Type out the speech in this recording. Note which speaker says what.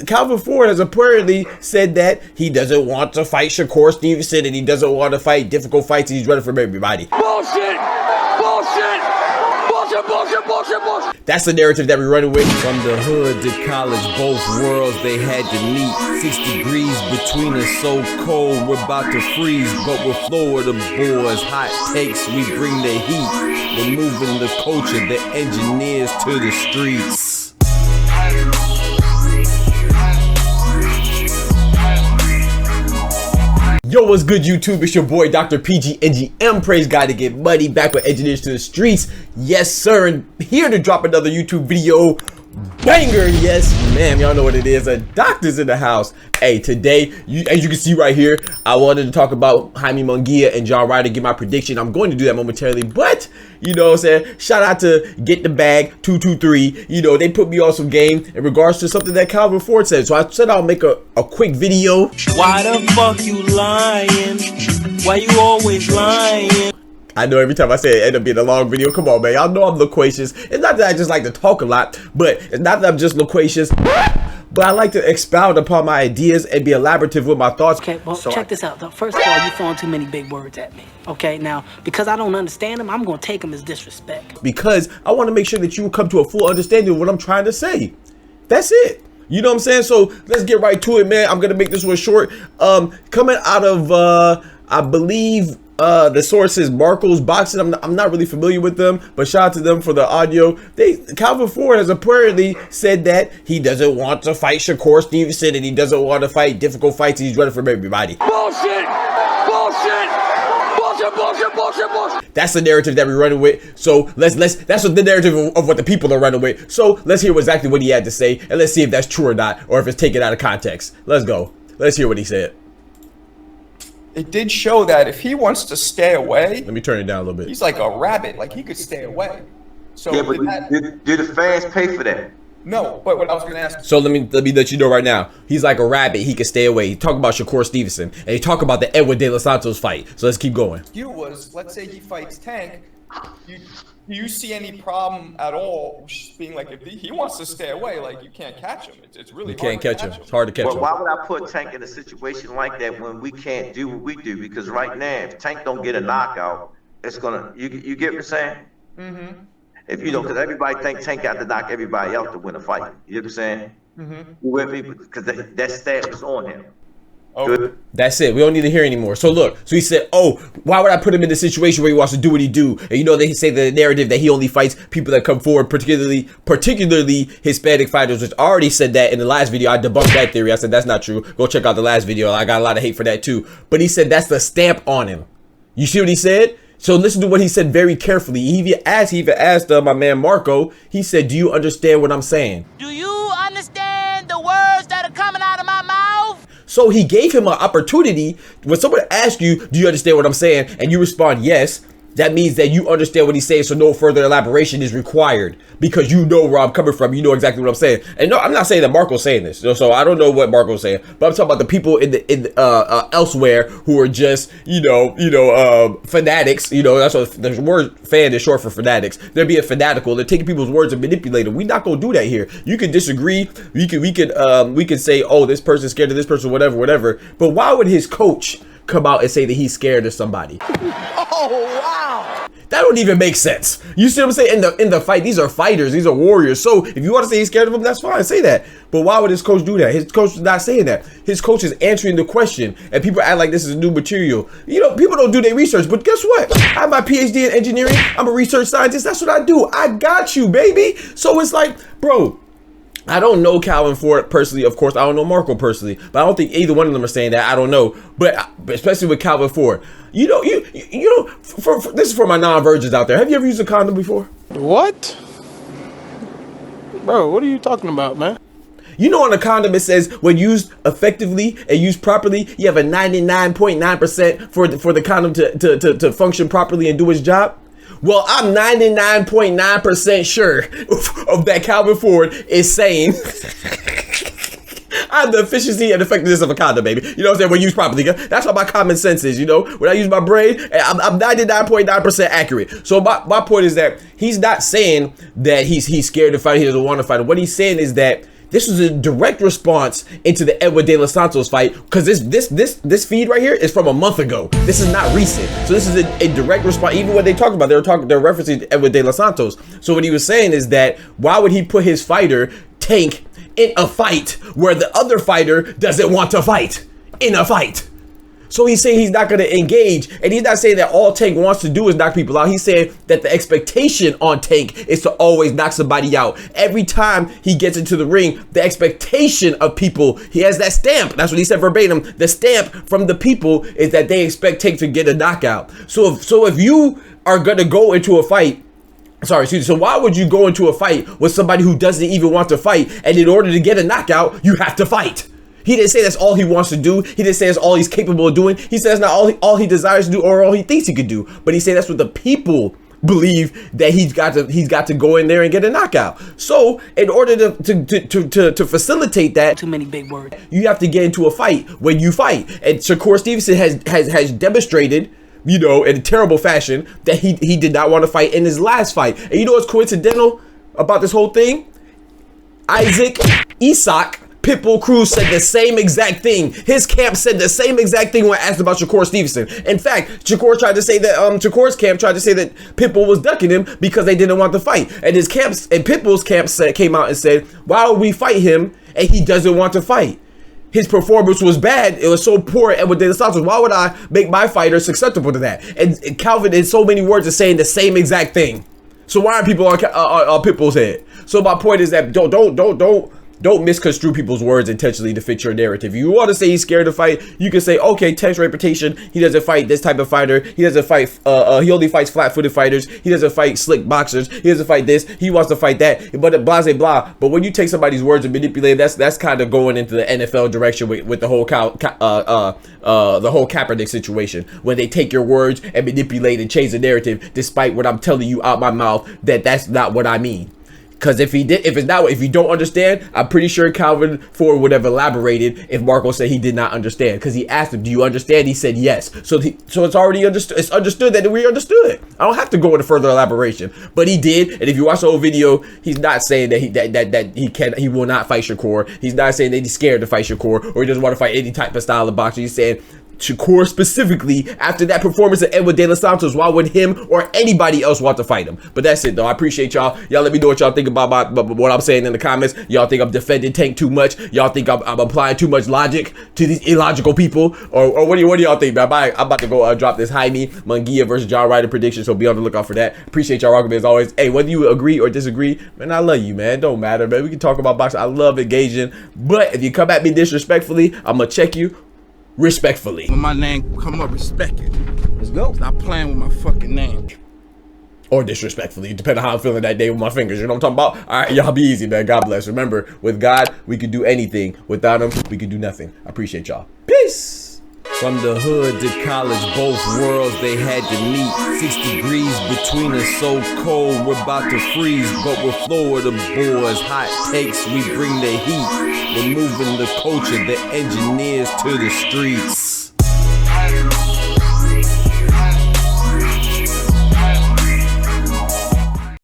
Speaker 1: Calvin Ford has apparently said that he doesn't want to fight Shakur Stevenson and he doesn't want to fight difficult fights and he's running from everybody.
Speaker 2: Bullshit! Bullshit! Bullshit, bullshit, bullshit, bullshit!
Speaker 1: That's the narrative that we're running with.
Speaker 3: From the hood to college, both worlds they had to meet. 6 degrees between us, so cold, we're about to freeze. But we're Florida boys, hot takes, we bring the heat. We're moving the culture, the engineers to the streets.
Speaker 1: Yo, what's good, YouTube? It's your boy Dr. PG NGM, praise God to get money, back with Engineers to the Streets. Yes, sir, and here to drop another YouTube video banger. Yes, ma'am, y'all know what it is. A doctor's in the house. Hey, today, as you can see right here, I wanted to talk about Jaime Munguia and John Ryder, get my prediction. I'm going to do that momentarily, but you know what I'm saying, shout out to Get the Bag 223. You know, they put me on some game in regards to something that Calvin Ford said, so I said I'll make a quick video.
Speaker 4: Why the fuck you lying? Why you always lying?
Speaker 1: I know every time I say it, end up being a long video. Come on, man. Y'all know I'm loquacious. It's not that I just like to talk a lot, but it's not that I'm just loquacious, but I like to expound upon my ideas and be elaborative with my thoughts.
Speaker 5: Okay, well, so check this out. First of all, you're throwing too many big words at me. Okay, now, because I don't understand them, I'm going to take them as disrespect.
Speaker 1: Because I want to make sure that you come to a full understanding of what I'm trying to say. That's it. You know what I'm saying? So let's get right to it, man. I'm going to make this one short. Coming out of, I believe, the source is Marco's Boxing. I'm not really familiar with them, but shout out to them for the audio. Calvin Ford has apparently said that he doesn't want to fight Shakur Stevenson and he doesn't want to fight difficult fights and he's running from everybody.
Speaker 2: Bullshit! Bullshit! Bullshit, bullshit, bullshit, bullshit!
Speaker 1: That's the narrative that we're running with. So that's what the narrative of what the people are running with. So let's hear exactly what he had to say and let's see if that's true or not, or if it's taken out of context. Let's go. Let's hear what he said.
Speaker 6: It did show that if he wants to stay away,
Speaker 1: let me turn it down a little bit.
Speaker 6: He's like a rabbit, like he could stay away. So
Speaker 7: yeah, but do the fans pay for that?
Speaker 6: No, but what I was going to ask.
Speaker 1: So let me let you know right now. He's like a rabbit. He could stay away. He talk about Shakur Stevenson and he talk about the Edward De Los Santos fight. So let's keep going.
Speaker 6: You was, let's say he fights Tank. Do you see any problem at all being like, if he wants to stay away, like you can't catch him? It's really hard to catch him.
Speaker 1: It's hard to catch him.
Speaker 7: Why would I put Tank in a situation like that when we can't do what we do? Because right now, if Tank don't get a knockout, it's gonna. You get what I'm saying?
Speaker 6: Mm-hmm.
Speaker 7: If you know, because everybody think Tank got to knock everybody out to win a fight. You know what I'm saying?
Speaker 6: Mm-hmm.
Speaker 7: You with me? Because that stat was on him.
Speaker 6: Oh.
Speaker 1: That's it. We don't need to hear anymore. So look, so he said, oh, why would I put him in the situation where he wants to do what he do? And you know, they say the narrative that he only fights people that come forward, particularly Hispanic fighters, which I already said that in the last video. I debunked that theory. I said that's not true. Go check out the last video. I got a lot of hate for that too. But he said that's the stamp on him. You see what he said? So listen to what he said very carefully. He even asked my man Marco, he said, do you understand what I'm saying?
Speaker 4: Do you understand the words that are coming out of my mouth?
Speaker 1: So he gave him an opportunity. When someone asks you, do you understand what I'm saying? And you respond, yes. That means that you understand what he's saying, so no further elaboration is required because you know where I'm coming from. You know exactly what I'm saying. And no, I'm not saying that Marco's saying this. So I don't know what Marco's saying, but I'm talking about the people in elsewhere who are just, fanatics. You know, that's what the word fan is short for fanatics. They're being fanatical. They're taking people's words and manipulating them. We're not gonna do that here. You can disagree. We can say, oh, this person's scared of this person, whatever. But why would his coach come out and say that he's scared of somebody?
Speaker 4: Oh, wow.
Speaker 1: That don't even make sense. You see what I'm saying? In the fight, these are fighters, these are warriors. So if you want to say he's scared of them, that's fine, say that. But why would his coach do that? His coach is not saying that. His coach is answering the question, and people act like this is new material. You know, people don't do their research, but guess what? I have my PhD in engineering. I'm a research scientist. That's what I do. I got you, baby. So it's like, bro, I don't know Calvin Ford personally, of course. I don't know Marco personally, but I don't think either one of them are saying that. I don't know, but especially with Calvin Ford, you know, this is for my non-virgins out there. Have you ever used a condom before?
Speaker 8: What? Bro, what are you talking about, man?
Speaker 1: You know, on a condom it says when used effectively and used properly, you have a 99.9% for the condom to function properly and do its job. Well, I'm 99.9% sure of that Calvin Ford is saying I have the efficiency and effectiveness of a condom, baby. You know what I'm saying? When used properly. That's what my common sense is, you know? When I use my brain, I'm 99.9% accurate. So my point is that he's not saying that he's scared to fight, he doesn't want to fight. What he's saying is that This was a direct response into the Edward De Los Santos fight, because this feed right here is from a month ago. This is not recent. So this is a direct response. Even what they talked about, they're referencing to Edward De Los Santos. So what he was saying is that why would he put his fighter Tank in a fight where the other fighter doesn't want to fight in a fight? So he's saying he's not going to engage, and he's not saying that all Tank wants to do is knock people out. He's saying that the expectation on Tank is to always knock somebody out. Every time he gets into the ring, the expectation of people, he has that stamp. That's what he said verbatim. The stamp from the people is that they expect Tank to get a knockout. So if you are going to go into a fight, so why would you go into a fight with somebody who doesn't even want to fight, and in order to get a knockout, you have to fight? He didn't say that's all he wants to do. He didn't say that's all he's capable of doing. He says that's not all he desires to do or all he thinks he could do. But he said that's what the people believe, that he's got to go in there and get a knockout. So in order to facilitate that,
Speaker 5: Too many big words.
Speaker 1: you have to get into a fight when you fight. And Shakur Stevenson has demonstrated, you know, in a terrible fashion, that he did not want to fight in his last fight. And you know what's coincidental about this whole thing? Isaac Pitbull Cruz said the same exact thing. His camp said the same exact thing when asked about Shakur Stevenson. In fact, Shakur's camp tried to say that Pitbull was ducking him because they didn't want to fight. And Pitbull's camp came out and said, why would we fight him and he doesn't want to fight? His performance was bad. It was so poor at Edward De Los Santos. Why would I make my fighter susceptible to that? And Calvin, in so many words, is saying the same exact thing. So why are people on Pitbull's head? So my point is that don't misconstrue people's words intentionally to fit your narrative. If you want to say he's scared to fight, you can say, okay, Tank's reputation, he doesn't fight this type of fighter. He doesn't fight, he only fights flat-footed fighters. He doesn't fight slick boxers. He doesn't fight this. He wants to fight that, but blah, blah, blah. But when you take somebody's words and manipulate, that's kind of going into the NFL direction with the whole the whole Kaepernick situation, when they take your words and manipulate and change the narrative, despite what I'm telling you out my mouth, that's not what I mean. Because if you don't understand, I'm pretty sure Calvin Ford would have elaborated if Marco said he did not understand. Because he asked him, "Do you understand?" He said yes. So it's already understood. It's understood that we understood. I don't have to go into further elaboration, but he did. And if you watch the whole video, he's not saying that he will not fight Shakur. He's not saying that he's scared to fight Shakur or he doesn't want to fight any type of style of boxing. He's saying Shakur specifically, after that performance of Edward De Los Santos, why would him or anybody else want to fight him? But that's it, though. I appreciate y'all. Y'all let me know what y'all think about what I'm saying in the comments. Y'all think I'm defending Tank too much? Y'all think I'm applying too much logic to these illogical people? Or what do y'all think, man? I'm about to go drop this Jaime Munguia versus John Ryder prediction, so be on the lookout for that. Appreciate y'all rocking me as always. Hey, whether you agree or disagree, man, I love you, man. Don't matter, man. We can talk about boxing. I love engaging. But if you come at me disrespectfully, I'm going to check you respectfully.
Speaker 8: When my name come up, respect it.
Speaker 1: Let's go.
Speaker 8: Stop playing with my fucking name.
Speaker 1: Or disrespectfully, depending on how I'm feeling that day with my fingers. You know what I'm talking about? All right, y'all be easy, man. God bless. Remember, with God, we can do anything. Without him, we can do nothing. I appreciate y'all. Peace.
Speaker 3: From the hood to college, both worlds they had to meet. 6 degrees between us, so cold we're about to freeze. But we're Florida boys, hot takes, we bring the heat. We're moving the culture, the engineers to the streets.